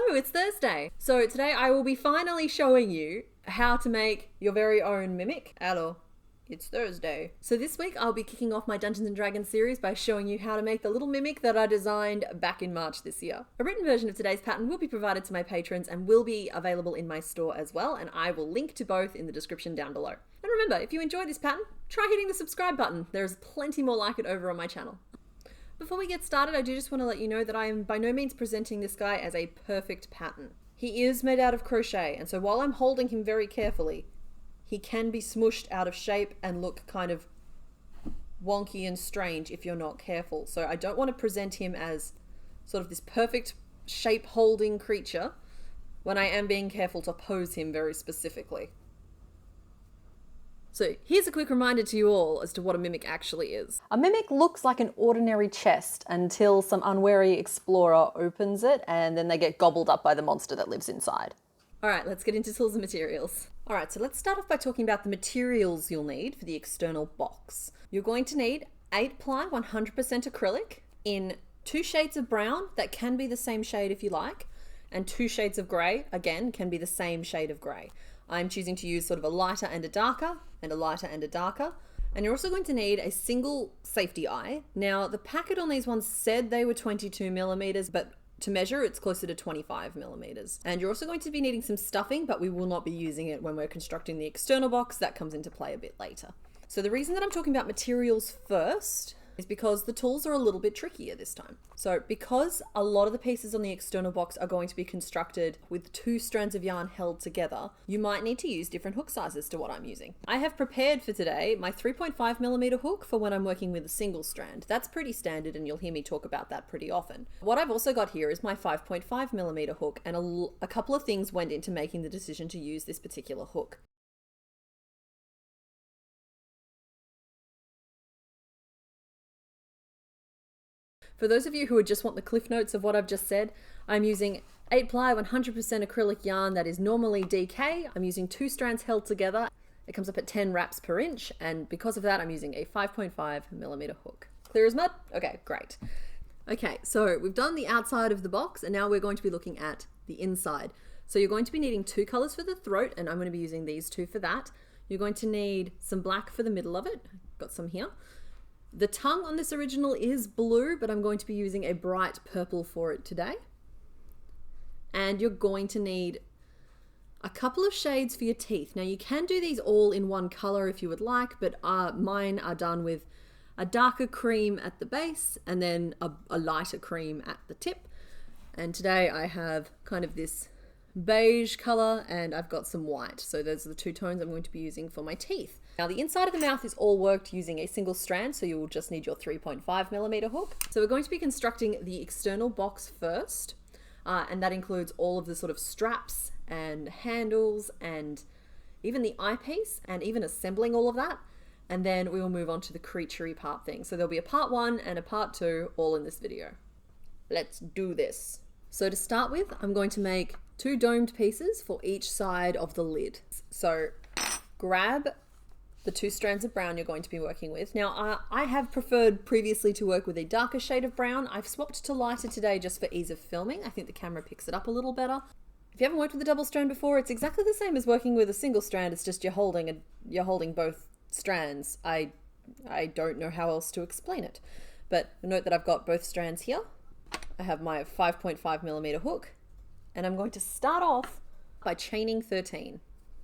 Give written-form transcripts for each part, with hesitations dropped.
Hello, it's Thursday. So today I will be finally showing you how to make your very own mimic. Hello, it's Thursday. So this week I'll be kicking off my Dungeons & Dragons series by showing you how to make the little mimic that I designed back in March this year. A written version of today's pattern will be provided to my patrons and will be available in my store as well, and I will link to both in the description down below. And remember, if you enjoy this pattern, try hitting the subscribe button. There's plenty more like it over on my channel. Before we get started, I do just want to let you know that I am by no means presenting this guy as a perfect pattern. He is made out of crochet, and so while I'm holding him very carefully, he can be smooshed out of shape and look kind of wonky and strange if you're not careful. So I don't want to present him as sort of this perfect shape-holding creature when I am being careful to pose him very specifically. So here's a quick reminder to you all as to what a mimic actually is. A mimic looks like an ordinary chest until some unwary explorer opens it and then they get gobbled up by the monster that lives inside. All right, let's get into tools and materials. All right, so let's start off by talking about the materials you'll need for the external box. You're going to need 8-ply 100% acrylic in 2 shades of brown, that can be the same shade if you like, and 2 shades of grey, again, can be the same shade of grey. I'm choosing to use sort of a lighter and a darker, and a lighter and a darker. And you're also going to need a single safety eye. Now, the packet on these ones said they were 22 millimeters, but to measure, it's closer to 25 millimeters. And you're also going to be needing some stuffing, but we will not be using it when we're constructing the external box. That comes into play a bit later. So the reason that I'm talking about materials first is because the tools are a little bit trickier this time. So because a lot of the pieces on the external box are going to be constructed with 2 strands of yarn held together, you might need to use different hook sizes to what I'm using. I have prepared for today my 3.5 millimeter hook for when I'm working with a single strand. That's pretty standard and you'll hear me talk about that pretty often. What I've also got here is my 5.5 millimeter hook, and a couple of things went into making the decision to use this particular hook. For those of you who just want the cliff notes of what I've just said, I'm using 8-ply 100% acrylic yarn that is normally DK. I'm using 2 strands held together. It comes up at 10 wraps per inch, and because of that, I'm using a 5.5 millimeter hook. Clear as mud? Okay, great. Okay, so we've done the outside of the box, and now we're going to be looking at the inside. So you're going to be needing 2 colors for the throat, and I'm going to be using these 2 for that. You're going to need some black for the middle of it. Got some here. The tongue on this original is blue, but I'm going to be using a bright purple for it today. And you're going to need a couple of shades for your teeth. Now you can do these all in one color if you would like, but mine are done with a darker cream at the base and then a lighter cream at the tip. And today I have kind of this beige color and I've got some white. So those are the 2 tones I'm going to be using for my teeth. Now the inside of the mouth is all worked using a single strand, so you will just need your 3.5 millimeter hook. So we're going to be constructing the external box first, and that includes all of the sort of straps and handles and even the eyepiece and even assembling all of that. And then we will move on to the creaturey part thing. So there'll be a part 1 and a part 2 all in this video. Let's do this. So to start with, I'm going to make 2 domed pieces for each side of the lid. So grab the 2 strands of brown you're going to be working with. Now, I have preferred previously to work with a darker shade of brown. I've swapped to lighter today just for ease of filming. I think the camera picks it up a little better. If you haven't worked with a double strand before, it's exactly the same as working with a single strand. It's just you're holding both strands. I don't know how else to explain it. But note that I've got both strands here. I have my 5.5 millimeter hook, and I'm going to start off by chaining 13.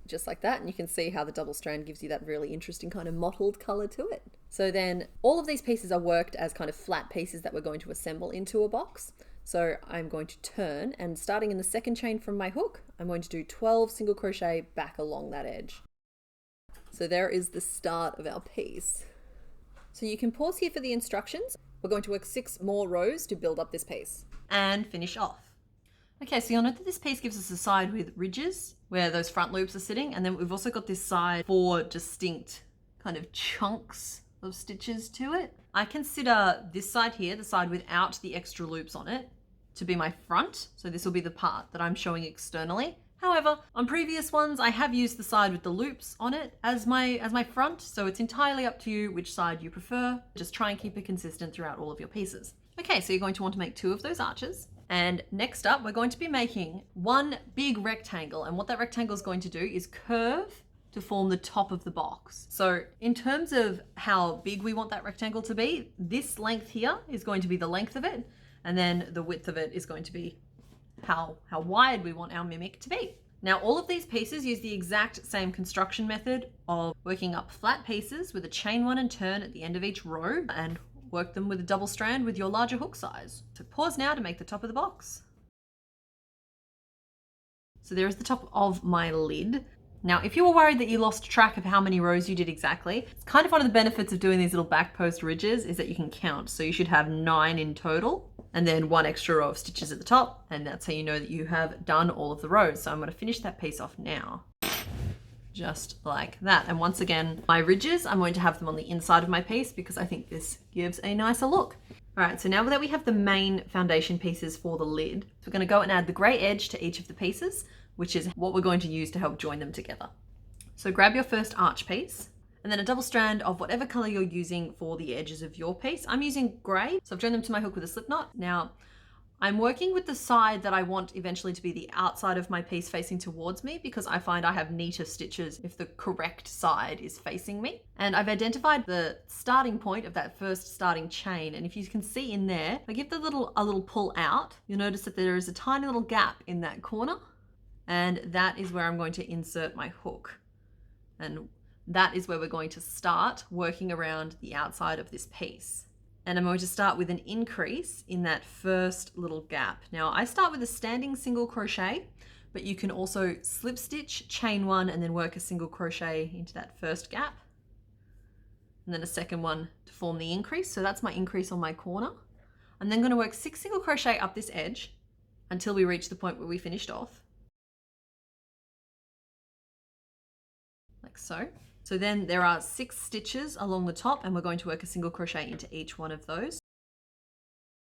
Just like that, and you can see how the double strand gives you that really interesting kind of mottled color to it. So then all of these pieces are worked as kind of flat pieces that we're going to assemble into a box. So I'm going to turn, and starting in the second chain from my hook, I'm going to do 12 single crochet back along that edge. So there is the start of our piece. So you can pause here for the instructions. We're going to work 6 more rows to build up this piece and finish off. Okay, so you'll note that this piece gives us a side with ridges where those front loops are sitting, and then we've also got this side 4 distinct kind of chunks of stitches to it. I consider this side here, the side without the extra loops on it, to be my front. So this will be the part that I'm showing externally. However, on previous ones, I have used the side with the loops on it as my front, so it's entirely up to you which side you prefer. Just try and keep it consistent throughout all of your pieces. Okay, so you're going to want to make 2 of those arches. And next up, we're going to be making one big rectangle. And what that rectangle is going to do is curve to form the top of the box. So in terms of how big we want that rectangle to be, this length here is going to be the length of it. And then the width of it is going to be how wide we want our mimic to be. Now, all of these pieces use the exact same construction method of working up flat pieces with a chain one and turn at the end of each row and work them with a double strand with your larger hook size. So pause now to make the top of the box. So there is the top of my lid. Now, if you were worried that you lost track of how many rows you did exactly, it's kind of one of the benefits of doing these little back post ridges is that you can count. So you should have 9 in total and then 1 extra row of stitches at the top. And that's how you know that you have done all of the rows. So I'm going to finish that piece off now. Just like that. And once again, my ridges, I'm going to have them on the inside of my piece because I think this gives a nicer look. All right, so now that we have the main foundation pieces for the lid, we're going to go and add the grey edge to each of the pieces, which is what we're going to use to help join them together. So grab your first arch piece and then a double strand of whatever color you're using for the edges of your piece. I'm using grey, so I've joined them to my hook with a slip knot. Now, I'm working with the side that I want eventually to be the outside of my piece facing towards me because I find I have neater stitches if the correct side is facing me. And I've identified the starting point of that first starting chain. And if you can see in there, if I give a little pull out, you'll notice that there is a tiny little gap in that corner. And that is where I'm going to insert my hook. And that is where we're going to start working around the outside of this piece. And I'm going to start with an increase in that first little gap. Now I start with a standing single crochet, but you can also slip stitch, chain one, and then work a single crochet into that first gap. And then a second one to form the increase. So that's my increase on my corner. I'm then going to work 6 single crochet up this edge until we reach the point where we finished off. Like so. So then there are 6 stitches along the top and we're going to work a single crochet into each one of those.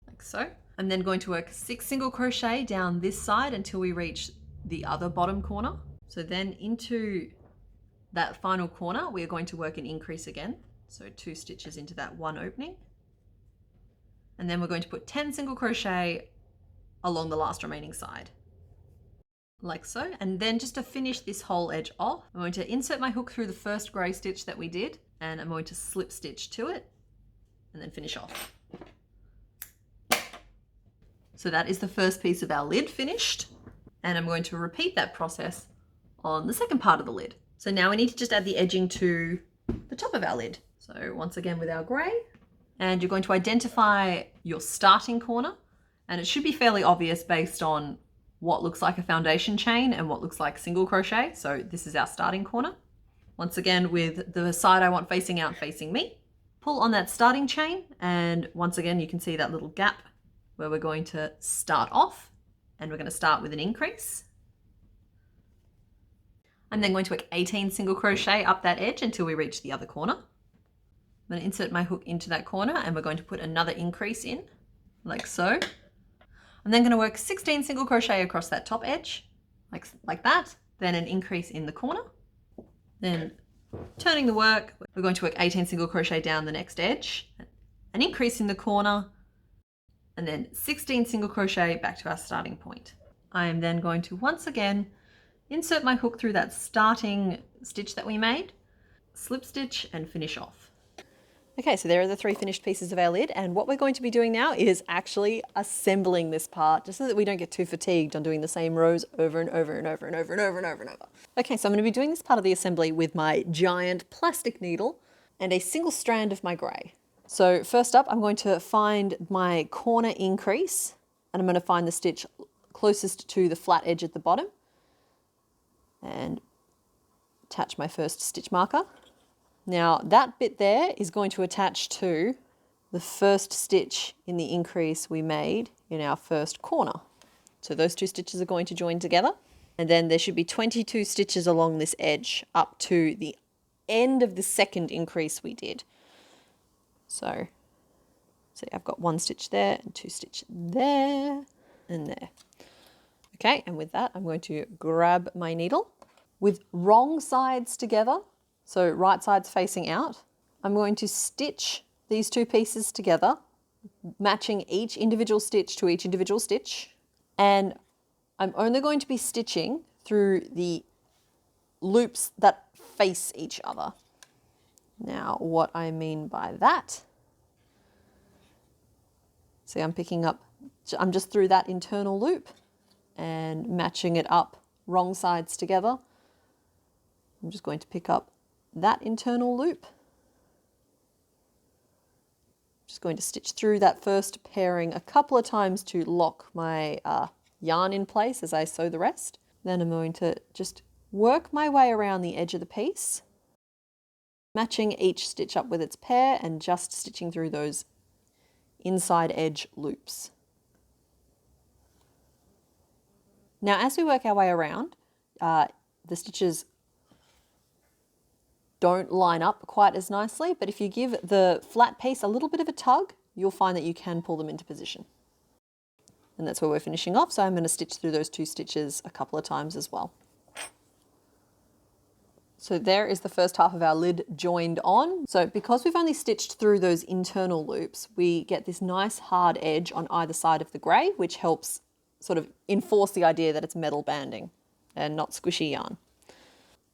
Like so. I'm then going to work 6 single crochet down this side until we reach the other bottom corner. So then into that final corner, we are going to work an increase again. So 2 stitches into that one opening. And then we're going to put 10 single crochet along the last remaining side. Like so. And then just to finish this whole edge off, I'm going to insert my hook through the first grey stitch that we did, and I'm going to slip stitch to it and then finish off. So that is the first piece of our lid finished. And I'm going to repeat that process on the second part of the lid. So now we need to just add the edging to the top of our lid. So once again with our grey, and you're going to identify your starting corner, and it should be fairly obvious based on what looks like a foundation chain and what looks like single crochet. So this is our starting corner. Once again, with the side I want facing out, facing me. Pull on that starting chain, and once again, you can see that little gap where we're going to start off, and we're going to start with an increase. I'm then going to work 18 single crochet up that edge until we reach the other corner. I'm going to insert my hook into that corner, and we're going to put another increase in, like so. I'm then going to work 16 single crochet across that top edge, like that, then an increase in the corner. Then turning the work, we're going to work 18 single crochet down the next edge, an increase in the corner, and then 16 single crochet back to our starting point. I am then going to once again insert my hook through that starting stitch that we made, slip stitch, and finish off. Okay, so there are the 3 finished pieces of our lid, and what we're going to be doing now is actually assembling this part, just so that we don't get too fatigued on doing the same rows over and over and over and over and over and over and over. Okay, so I'm going to be doing this part of the assembly with my giant plastic needle and a single strand of my grey. So first up, I'm going to find my corner increase, and I'm going to find the stitch closest to the flat edge at the bottom and attach my first stitch marker. Now that bit there is going to attach to the first stitch in the increase we made in our first corner. So those 2 stitches are going to join together, and then there should be 22 stitches along this edge up to the end of the second increase we did. So see, I've got 1 stitch there and 2 stitches there and there. Okay, and with that I'm going to grab my needle with wrong sides together. So right side's facing out. I'm going to stitch these 2 pieces together matching each individual stitch to each individual stitch. And I'm only going to be stitching through the loops that face each other. Now, what I mean by that, see, I'm just through that internal loop and matching it up wrong sides together. I'm just going to pick up that internal loop. Just going to stitch through that first pairing a couple of times to lock my yarn in place as I sew the rest. Then I'm going to just work my way around the edge of the piece, matching each stitch up with its pair and just stitching through those inside edge loops. Now, as we work our way around, the stitches don't line up quite as nicely, but if you give the flat piece a little bit of a tug, you'll find that you can pull them into position. And that's where we're finishing off, so I'm going to stitch through those 2 stitches a couple of times as well. So there is the first half of our lid joined on. So because we've only stitched through those internal loops, we get this nice hard edge on either side of the grey, which helps sort of enforce the idea that it's metal banding and not squishy yarn.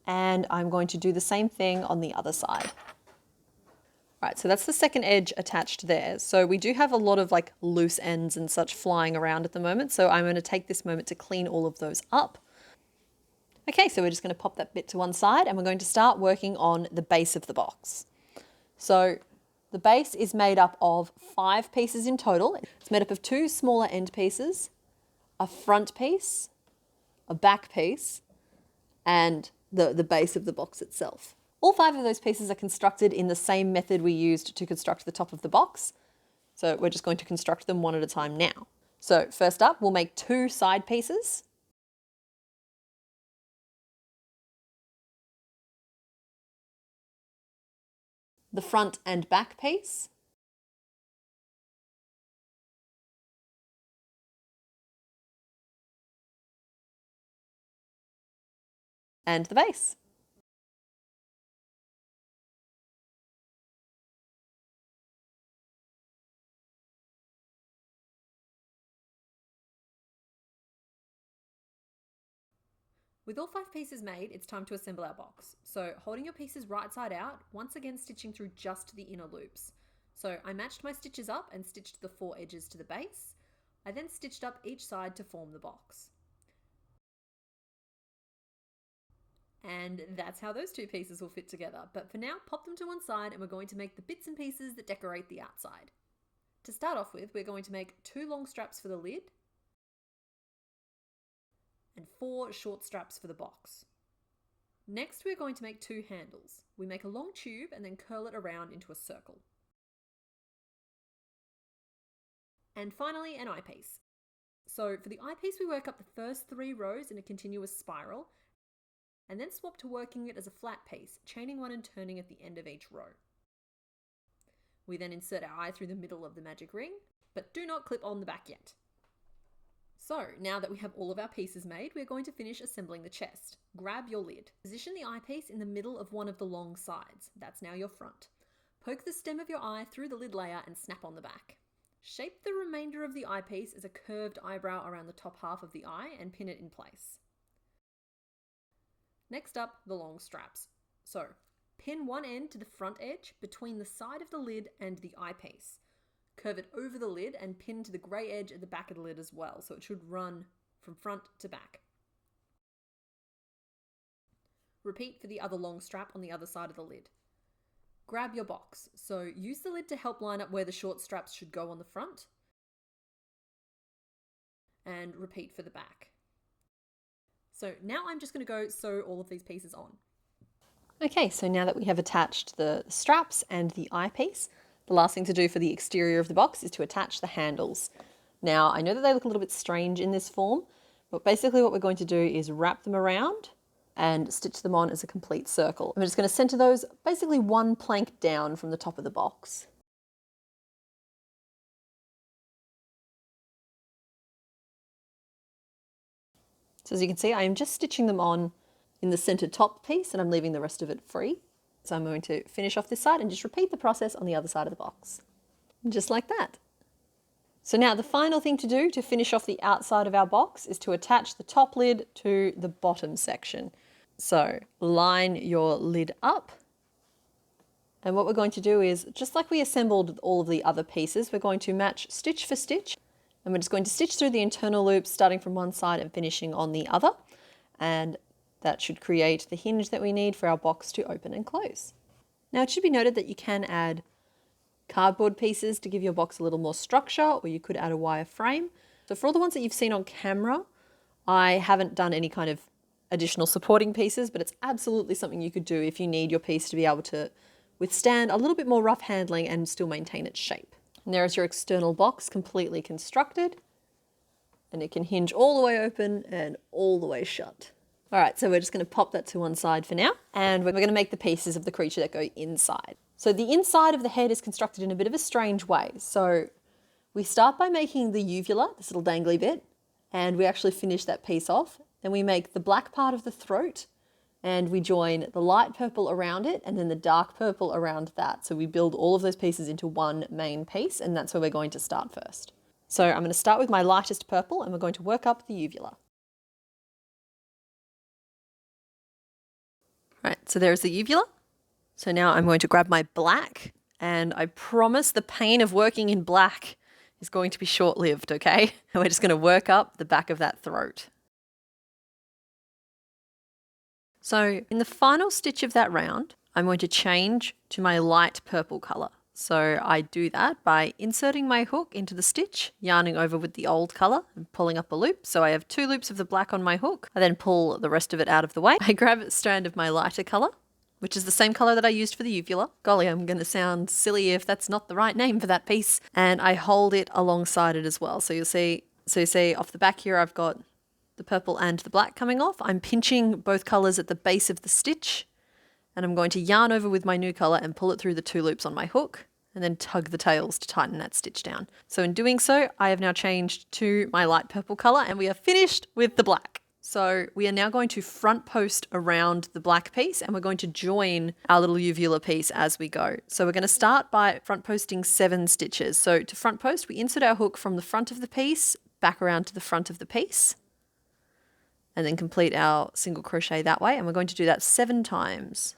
And I'm going to do the same thing on the other side. Right, so that's the second edge attached there. So we do have a lot of like loose ends and such flying around at the moment. So I'm going to take this moment to clean all of those up. Okay, so we're just going to pop that bit to one side and we're going to start working on the base of the box. So the base is made up of 5 pieces in total. It's made up of 2 smaller end pieces, a front piece, a back piece, and the base of the box itself. All 5 of those pieces are constructed in the same method we used to construct the top of the box. So we're just going to construct them one at a time now. So first up, we'll make 2 side pieces. The front and back piece. And the base. With all 5 pieces made, it's time to assemble our box. So holding your pieces right side out, once again stitching through just the inner loops. So I matched my stitches up and stitched the 4 edges to the base. I then stitched up each side to form the box. And that's how those 2 pieces will fit together. But for now, pop them to one side and we're going to make the bits and pieces that decorate the outside. To start off with, we're going to make 2 long straps for the lid and 4 short straps for the box. Next, we're going to make 2 handles. We make a long tube and then curl it around into a circle. And finally, an eyepiece. So for the eyepiece, we work up the first 3 rows in a continuous spiral and then swap to working it as a flat piece, chaining 1 and turning at the end of each row. We then insert our eye through the middle of the magic ring, but do not clip on the back yet. So now that we have all of our pieces made, we're going to finish assembling the chest. Grab your lid. Position the eyepiece in the middle of one of the long sides. That's now your front. Poke the stem of your eye through the lid layer and snap on the back. Shape the remainder of the eyepiece as a curved eyebrow around the top half of the eye and pin it in place. Next up, the long straps. So pin one end to the front edge between the side of the lid and the eyepiece. Curve it over the lid and pin to the grey edge at the back of the lid as well, so it should run from front to back. Repeat for the other long strap on the other side of the lid. Grab your box, so use the lid to help line up where the short straps should go on the front, and repeat for the back. So now I'm just going to go sew all of these pieces on. Okay, so now that we have attached the straps and the eyepiece, the last thing to do for the exterior of the box is to attach the handles. Now, I know that they look a little bit strange in this form, but basically what we're going to do is wrap them around and stitch them on as a complete circle. I'm just going to center those basically 1 plank down from the top of the box. So as you can see, I am just stitching them on in the center top piece and I'm leaving the rest of it free. So I'm going to finish off this side and just repeat the process on the other side of the box. Just like that. So now the final thing to do to finish off the outside of our box is to attach the top lid to the bottom section. So line your lid up. And what we're going to do is, just like we assembled all of the other pieces, we're going to match stitch for stitch. And we're just going to stitch through the internal loops, starting from one side and finishing on the other. And that should create the hinge that we need for our box to open and close. Now it should be noted that you can add cardboard pieces to give your box a little more structure, or you could add a wire frame. So for all the ones that you've seen on camera, I haven't done any kind of additional supporting pieces, but it's absolutely something you could do if you need your piece to be able to withstand a little bit more rough handling and still maintain its shape. And there is your external box completely constructed, and it can hinge all the way open and all the way shut. All right, so we're just going to pop that to one side for now, and we're going to make the pieces of the creature that go inside. So the inside of the head is constructed in a bit of a strange way. So we start by making the uvula, this little dangly bit, and we actually finish that piece off. Then we make the black part of the throat, and we join the light purple around it and then the dark purple around that. So we build all of those pieces into one main piece, and that's where we're going to start first. So I'm going to start with my lightest purple, and we're going to work up the uvula. Right, so there's the uvula. So now I'm going to grab my black, and I promise the pain of working in black is going to be short-lived, okay? And we're just going to work up the back of that throat. So in the final stitch of that round, I'm going to change to my light purple colour. So I do that by inserting my hook into the stitch, yarning over with the old colour and pulling up a loop. So I have 2 loops of the black on my hook. I then pull the rest of it out of the way. I grab a strand of my lighter colour, which is the same colour that I used for the uvula. Golly, I'm going to sound silly if that's not the right name for that piece. And I hold it alongside it as well. So you see off the back here, I've got the purple and the black coming off. I'm pinching both colours at the base of the stitch, and I'm going to yarn over with my new colour and pull it through the 2 loops on my hook, and then tug the tails to tighten that stitch down. So in doing so, I have now changed to my light purple colour, and we are finished with the black. So we are now going to front post around the black piece, and we're going to join our little uvula piece as we go. So we're going to start by front posting 7 stitches. So to front post, we insert our hook from the front of the piece back around to the front of the piece, and then complete our single crochet that way. And we're going to do that 7 times.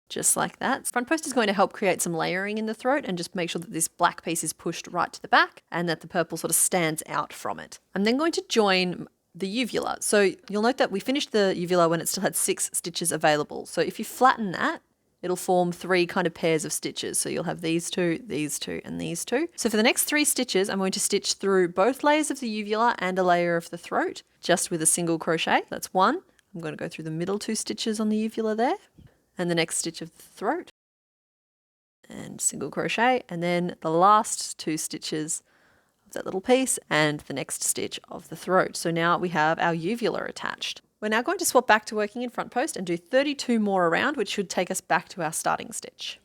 Just like that. Front post is going to help create some layering in the throat and just make sure that this black piece is pushed right to the back and that the purple sort of stands out from it. I'm then going to join the uvula. So you'll note that we finished the uvula when it still had 6 stitches available. So if you flatten that, it'll form 3 kind of pairs of stitches. So you'll have these 2, and these 2. So for the next 3 stitches, I'm going to stitch through both layers of the uvula and a layer of the throat, just with a single crochet. That's 1. I'm going to go through the middle 2 stitches on the uvula there, and the next stitch of the throat, and single crochet, and then the last 2 stitches of that little piece, and the next stitch of the throat. So now we have our uvula attached. We're now going to swap back to working in front post and do 32 more around, which should take us back to our starting stitch.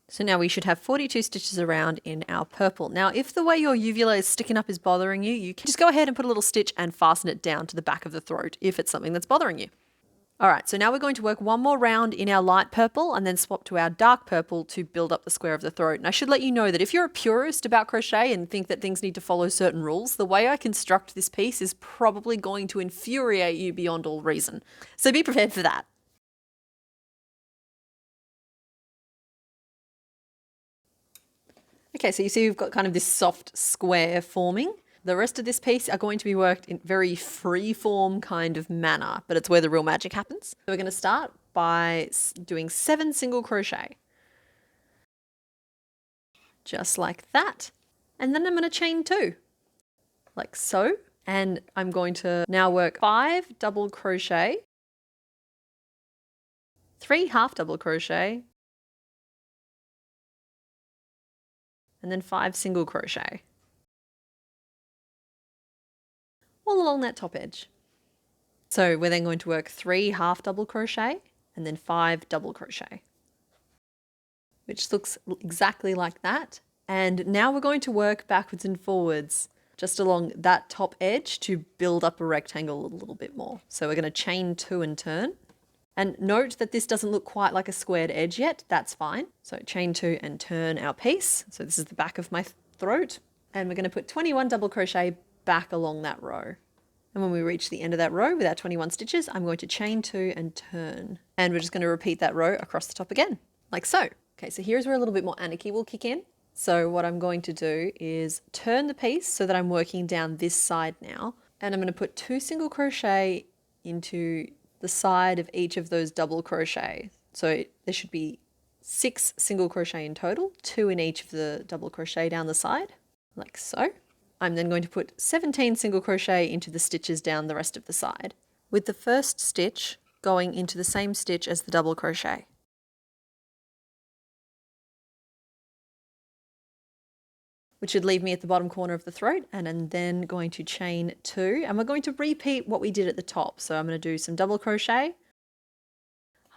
So now we should have 42 stitches around in our purple. Now, if the way your uvula is sticking up is bothering you, you can just go ahead and put a little stitch and fasten it down to the back of the throat if it's something that's bothering you. All right, so now we're going to work one more round in our light purple and then swap to our dark purple to build up the square of the throat. And I should let you know that if you're a purist about crochet and think that things need to follow certain rules, the way I construct this piece is probably going to infuriate you beyond all reason. So be prepared for that. Okay, so you see we've got kind of this soft square forming. The rest of this piece are going to be worked in very free-form kind of manner, but it's where the real magic happens. So we're going to start by doing 7 single crochet. Just like that. And then I'm going to chain 2, like so. And I'm going to now work 5 double crochet, 3 half double crochet, and then 5 single crochet. All along that top edge. So we're then going to work 3 half double crochet and then 5 double crochet, which looks exactly like that. And now we're going to work backwards and forwards just along that top edge to build up a rectangle a little bit more. So we're going to chain 2 and turn. And note that this doesn't look quite like a squared edge yet. That's fine. So chain 2 and turn our piece. So this is the back of my throat. And we're going to put 21 double crochet back along that row. And when we reach the end of that row with our 21 stitches, I'm going to chain 2 and turn. And we're just going to repeat that row across the top again, like so. Okay, so here's where a little bit more anarchy will kick in. So what I'm going to do is turn the piece so that I'm working down this side now. And I'm going to put 2 single crochet into the side of each of those double crochet. So there should be 6 single crochet in total, 2 in each of the double crochet down the side, like so. I'm then going to put 17 single crochet into the stitches down the rest of the side, with the first stitch going into the same stitch as the double crochet. Which should leave me at the bottom corner of the throat, and I'm then going to chain 2, and we're going to repeat what we did at the top. So I'm going to do some double crochet,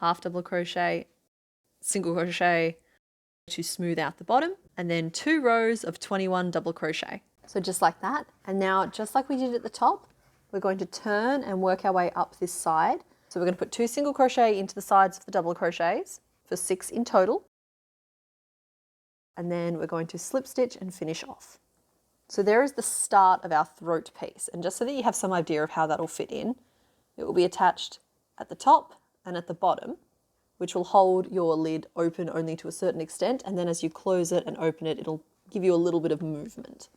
half double crochet, single crochet to smooth out the bottom, and then 2 rows of 21 double crochet. So just like that. And now, just like we did at the top, we're going to turn and work our way up this side. So we're going to put 2 single crochet into the sides of the double crochets for 6 in total. And then we're going to slip stitch and finish off. So there is the start of our throat piece. And just so that you have some idea of how that'll fit in, it will be attached at the top and at the bottom, which will hold your lid open only to a certain extent. And then as you close it and open it, it'll give you a little bit of movement.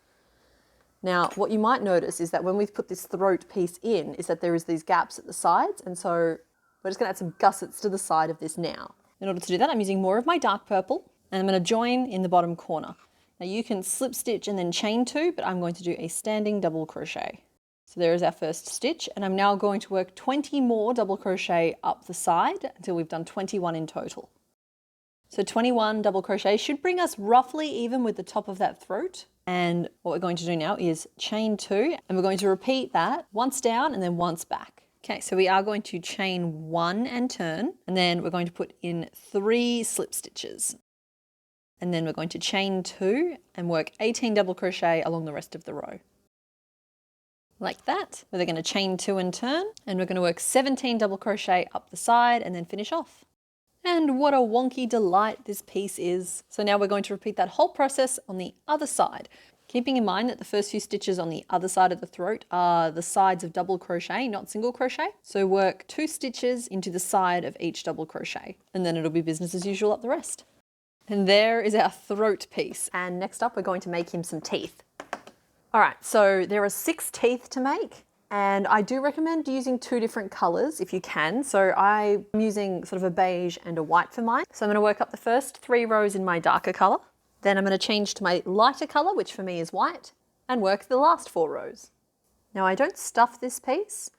Now, what you might notice is that when we've put this throat piece in, is that there is these gaps at the sides. And so we're just going to add some gussets to the side of this now. In order to do that, I'm using more of my dark purple. And I'm going to join in the bottom corner. Now you can slip stitch and then chain 2, but I'm going to do a standing double crochet. So there is our first stitch, and I'm now going to work 20 more double crochet up the side until we've done 21 in total. So 21 double crochet should bring us roughly even with the top of that throat. And what we're going to do now is chain 2, and we're going to repeat that once down and then once back. Okay, so we are going to chain 1 and turn, and then we're going to put in 3 slip stitches. And then we're going to chain 2 and work 18 double crochet along the rest of the row. Like that. We're going to chain 2 and turn, and we're going to work 17 double crochet up the side and then finish off. And what a wonky delight this piece is. So now we're going to repeat that whole process on the other side, keeping in mind that the first few stitches on the other side of the throat are the sides of double crochet, not single crochet. So work 2 stitches into the side of each double crochet, and then it'll be business as usual up the rest. And there is our throat piece. And next up, we're going to make him some teeth. All right, so there are 6 teeth to make, and I do recommend using 2 different colors if you can. So I'm using sort of a beige and a white for mine. So I'm going to work up the first 3 rows in my darker color. Then I'm going to change to my lighter color, which for me is white, and work the last 4 rows. Now I don't stuff this piece,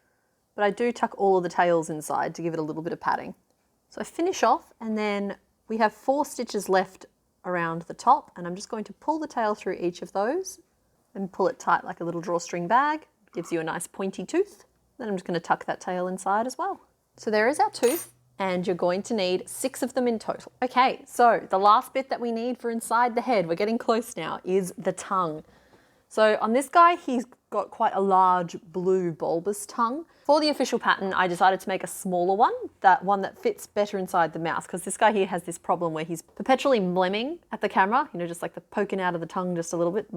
but I do tuck all of the tails inside to give it a little bit of padding. So I finish off, and then we have 4 stitches left around the top, and I'm just going to pull the tail through each of those and pull it tight like a little drawstring bag. Gives you a nice pointy tooth. Then I'm just going to tuck that tail inside as well. So there is our tooth, and you're going to need 6 of them in total. Okay, so the last bit that we need for inside the head, we're getting close now, is the tongue. So on this guy, he's got quite a large blue bulbous tongue. For the official pattern, I decided to make a smaller one, that one that fits better inside the mouth, because this guy here has this problem where he's perpetually blemming at the camera, you know, just like the poking out of the tongue just a little bit.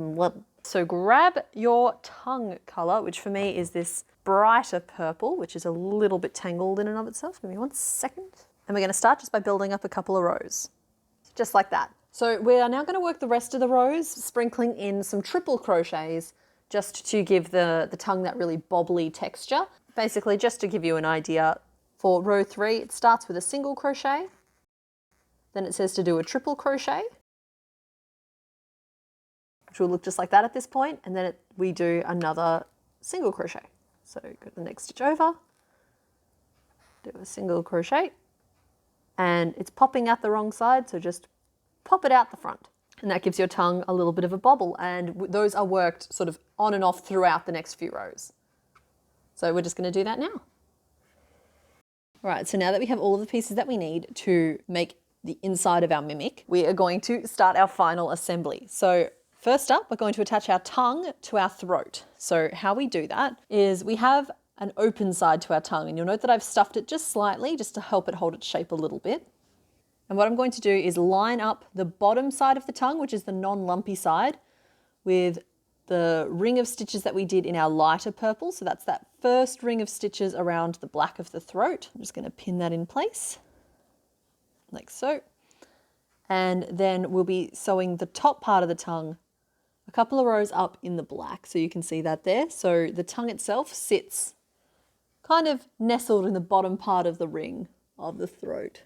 So grab your tongue color, which for me is this brighter purple, which is a little bit tangled in and of itself. Give me 1 second. And we're going to start just by building up a couple of rows, just like that. So we are now going to work the rest of the rows, sprinkling in some triple crochets just to give the tongue that really bobbly texture. Basically, just to give you an idea, for row 3, it starts with a single crochet, then it says to do a triple crochet, which will look just like that at this point, and then we do another single crochet. So go to the next stitch over, do a single crochet, and it's popping out the wrong side, so just pop it out the front. And that gives your tongue a little bit of a bobble, and those are worked sort of on and off throughout the next few rows. So we're just going to do that now. All right, so now that we have all of the pieces that we need to make the inside of our mimic, we are going to start our final assembly. So first up, we're going to attach our tongue to our throat. So how we do that is we have an open side to our tongue. And you'll note that I've stuffed it just slightly, just to help it hold its shape a little bit. And what I'm going to do is line up the bottom side of the tongue, which is the non-lumpy side, with the ring of stitches that we did in our lighter purple. So that's that first ring of stitches around the black of the throat. I'm just going to pin that in place, like so. And then we'll be sewing the top part of the tongue a couple of rows up in the black. So you can see that there. So the tongue itself sits kind of nestled in the bottom part of the ring of the throat.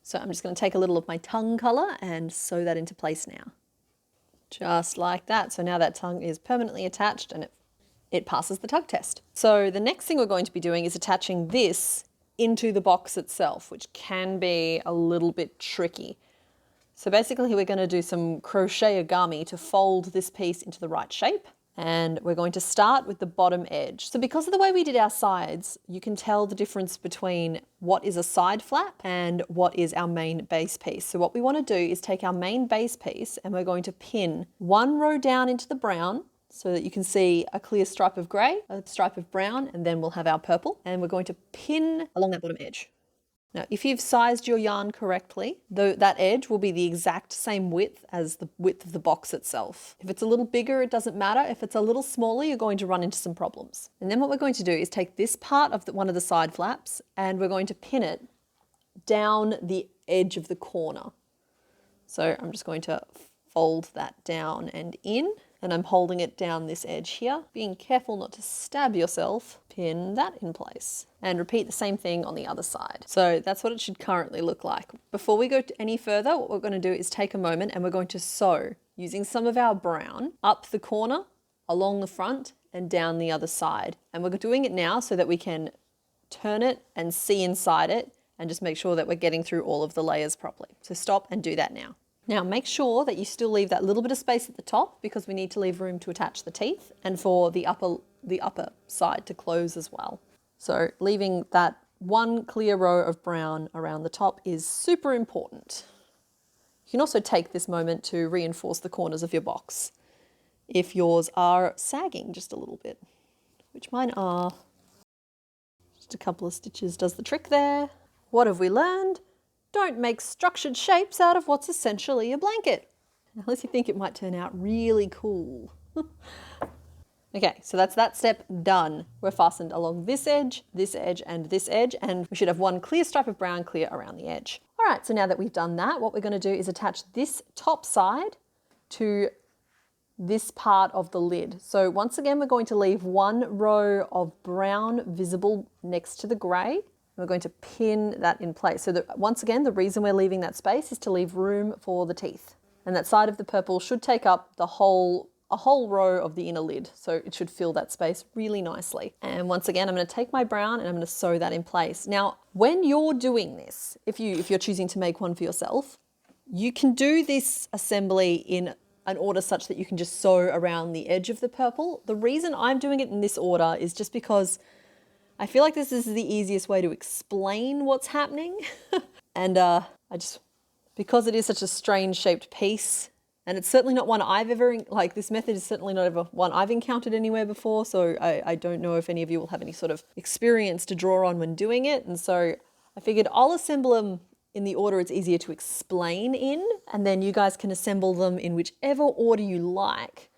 So I'm just going to take a little of my tongue colour and sew that into place now. Just like that. So now that tongue is permanently attached and it passes the tug test. So the next thing we're going to be doing is attaching this into the box itself, which can be a little bit tricky. So basically we're going to do some crochet origami to fold this piece into the right shape. And we're going to start with the bottom edge. So because of the way we did our sides, you can tell the difference between what is a side flap and what is our main base piece. So what we want to do is take our main base piece and we're going to pin one row down into the brown so that you can see a clear stripe of grey, a stripe of brown, and then we'll have our purple. And we're going to pin along that bottom edge. Now, if you've sized your yarn correctly, that edge will be the exact same width as the width of the box itself. If it's a little bigger, it doesn't matter. If it's a little smaller, you're going to run into some problems. And then what we're going to do is take this part of one of the side flaps and we're going to pin it down the edge of the corner. So I'm just going to fold that down and in, and I'm holding it down this edge here, being careful not to stab yourself. Pin that in place and repeat the same thing on the other side. So that's what it should currently look like. Before we go any further, what we're going to do is take a moment and we're going to sew using some of our brown up the corner, along the front and down the other side. And we're doing it now so that we can turn it and see inside it and just make sure that we're getting through all of the layers properly. So stop and do that now. Now make sure that you still leave that little bit of space at the top because we need to leave room to attach the teeth and for the upper side to close as well. So leaving that one clear row of brown around the top is super important. You can also take this moment to reinforce the corners of your box if yours are sagging just a little bit, which mine are. Just a couple of stitches does the trick there. What have we learned? Don't make structured shapes out of what's essentially a blanket, unless you think it might turn out really cool. Okay, so that's that step done. We're fastened along this edge, and this edge, and we should have one clear stripe of brown clear around the edge. All right, so now that we've done that, what we're going to do is attach this top side to this part of the lid. So once again, we're going to leave one row of brown visible next to the grey. We're going to pin that in place. So that once again, the reason we're leaving that space is to leave room for the teeth. And that side of the purple should take up a whole row of the inner lid. So it should fill that space really nicely. And once again, I'm going to take my brown and I'm going to sew that in place. Now, when you're doing this, if you're choosing to make one for yourself, you can do this assembly in an order such that you can just sew around the edge of the purple. The reason I'm doing it in this order is just because I feel like this is the easiest way to explain what's happening. And because it is such a strange shaped piece, and it's certainly not one I've ever, this method is certainly not ever one I've encountered anywhere before, so I don't know if any of you will have any sort of experience to draw on when doing it, and so I figured I'll assemble them in the order it's easier to explain in, and then you guys can assemble them in whichever order you like,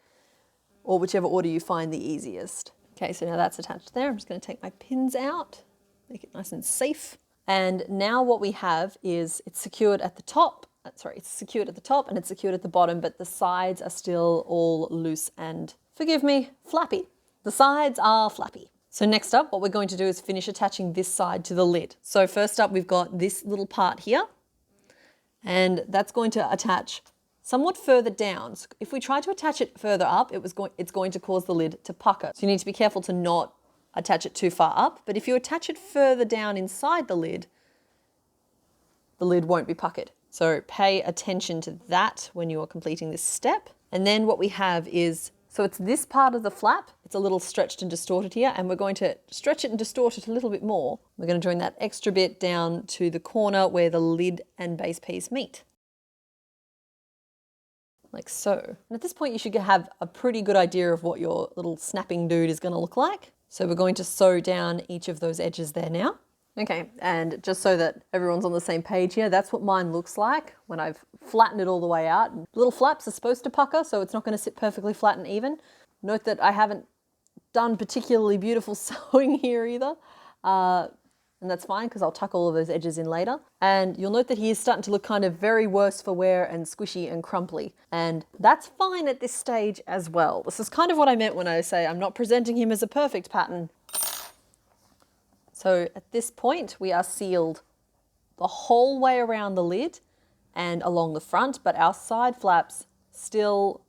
or whichever order you find the easiest. Okay, so now that's attached there. I'm just going to take my pins out, make it nice and safe. And now what we have is it's secured at the top. It's secured at the top and it's secured at the bottom, but the sides are still all loose and, forgive me, flappy. The sides are flappy. So next up, what we're going to do is finish attaching this side to the lid. So first up, we've got this little part here, and that's going to attach somewhat further down. So if we try to attach it further up, it's going to cause the lid to pucker. So you need to be careful to not attach it too far up, but if you attach it further down inside the lid won't be puckered. So pay attention to that when you are completing this step. And then what we have is, so it's this part of the flap, it's a little stretched and distorted here, and we're going to stretch it and distort it a little bit more. We're going to join that extra bit down to the corner where the lid and base piece meet. Like so. And at this point you should have a pretty good idea of what your little snapping dude is going to look like. So we're going to sew down each of those edges there now. Okay, and just so that everyone's on the same page here, that's what mine looks like when I've flattened it all the way out. Little flaps are supposed to pucker, so it's not going to sit perfectly flat and even. Note that I haven't done particularly beautiful sewing here either. And that's fine because I'll tuck all of those edges in later. And you'll note that he is starting to look kind of very worse for wear and squishy and crumply. And that's fine at this stage as well. This is kind of what I meant when I say I'm not presenting him as a perfect pattern. So at this point we are sealed the whole way around the lid and along the front, but our side flaps still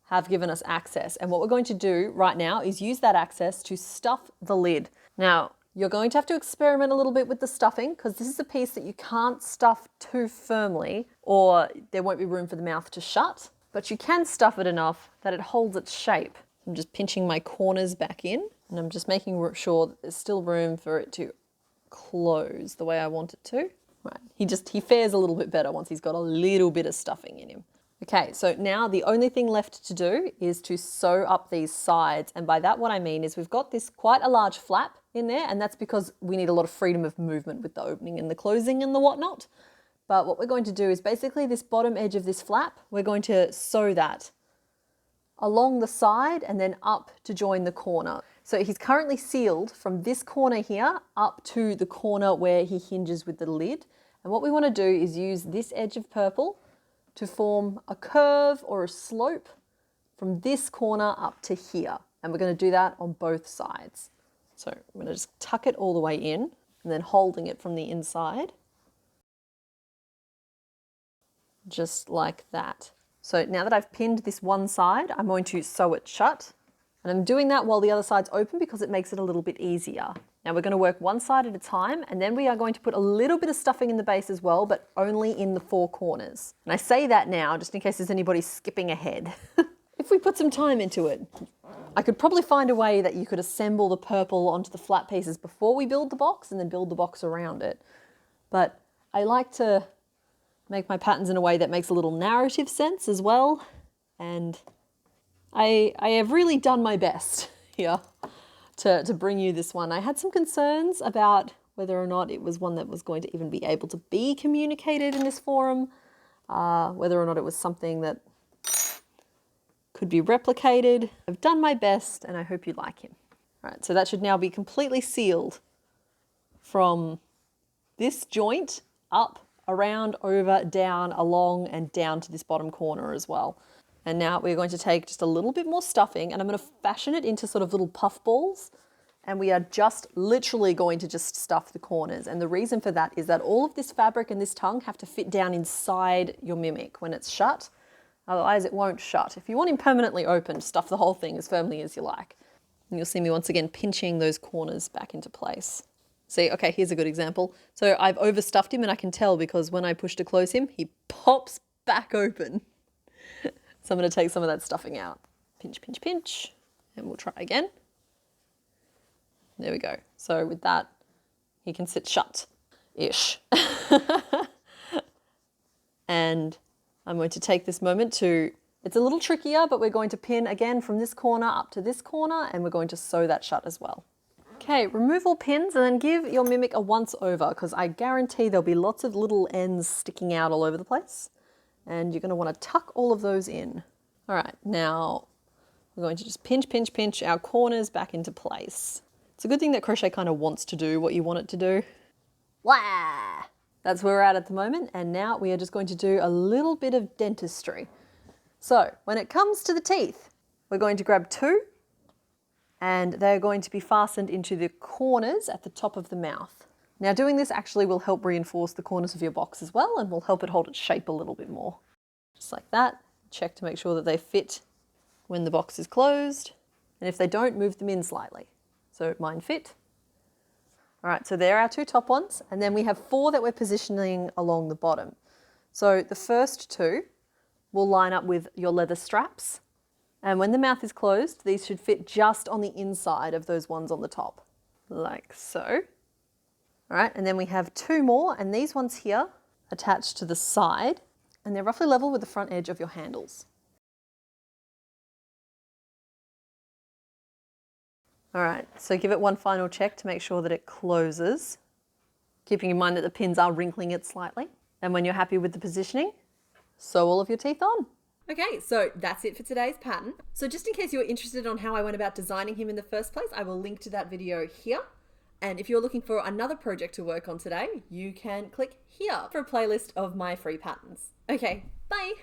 have given us access. And what we're going to do right now is use that access to stuff the lid. Now, you're going to have to experiment a little bit with the stuffing because this is a piece that you can't stuff too firmly or there won't be room for the mouth to shut, but you can stuff it enough that it holds its shape. I'm just pinching my corners back in and I'm just making sure that there's still room for it to close the way I want it to. Right. He fares a little bit better once he's got a little bit of stuffing in him. Okay, so now the only thing left to do is to sew up these sides. And by that what I mean is we've got this quite a large flap in there, and that's because we need a lot of freedom of movement with the opening and the closing and the whatnot. But what we're going to do is basically this bottom edge of this flap, we're going to sew that along the side and then up to join the corner. So he's currently sealed from this corner here up to the corner where he hinges with the lid. And what we want to do is use this edge of purple to form a curve or a slope from this corner up to here. And we're going to do that on both sides. So I'm going to just tuck it all the way in and then holding it from the inside. Just like that. So now that I've pinned this one side, I'm going to sew it shut. And I'm doing that while the other side's open because it makes it a little bit easier. Now we're going to work one side at a time and then we are going to put a little bit of stuffing in the base as well, but only in the four corners. And I say that now just in case there's anybody skipping ahead. If we put some time into it, I could probably find a way that you could assemble the purple onto the flat pieces before we build the box and then build the box around it. But I like to make my patterns in a way that makes a little narrative sense as well. And I have really done my best here to bring you this one. I had some concerns about whether or not it was one that was going to even be able to be communicated in this forum, whether or not it was something that could be replicated. I've done my best and I hope you like him. All right, so that should now be completely sealed from this joint up, around, over, down, along, and down to this bottom corner as well. And now we're going to take just a little bit more stuffing and I'm going to fashion it into sort of little puff balls. And we are just literally going to just stuff the corners. And the reason for that is that all of this fabric and this tongue have to fit down inside your mimic when it's shut. Otherwise it won't shut. If you want him permanently open, stuff the whole thing as firmly as you like. And you'll see me once again pinching those corners back into place. See, okay, here's a good example. So I've overstuffed him and I can tell because when I push to close him, he pops back open. So I'm going to take some of that stuffing out. Pinch, pinch, pinch. And we'll try again. There we go. So with that, he can sit shut-ish. And I'm going to take this moment to, it's a little trickier, but we're going to pin again from this corner up to this corner and we're going to sew that shut as well. Okay, remove all pins and then give your mimic a once over because I guarantee there'll be lots of little ends sticking out all over the place. And you're going to want to tuck all of those in. All right, now we're going to just pinch, pinch, pinch our corners back into place. It's a good thing that crochet kind of wants to do what you want it to do. Wah! That's where we're at the moment. And now we are just going to do a little bit of dentistry. So when it comes to the teeth, we're going to grab two and they're going to be fastened into the corners at the top of the mouth. Now doing this actually will help reinforce the corners of your box as well and will help it hold its shape a little bit more. Just like that. Check to make sure that they fit when the box is closed. And if they don't, move them in slightly. So mine fit. All right, so there are our two top ones. And then we have four that we're positioning along the bottom. So the first two will line up with your leather straps. And when the mouth is closed, these should fit just on the inside of those ones on the top, like so. All right, and then we have two more, and these ones here attached to the side, and they're roughly level with the front edge of your handles. All right, so give it one final check to make sure that it closes, keeping in mind that the pins are wrinkling it slightly. And when you're happy with the positioning, sew all of your teeth on. Okay, so that's it for today's pattern. So just in case you were interested on how I went about designing him in the first place, I will link to that video here. And if you're looking for another project to work on today, you can click here for a playlist of my free patterns. Okay, bye.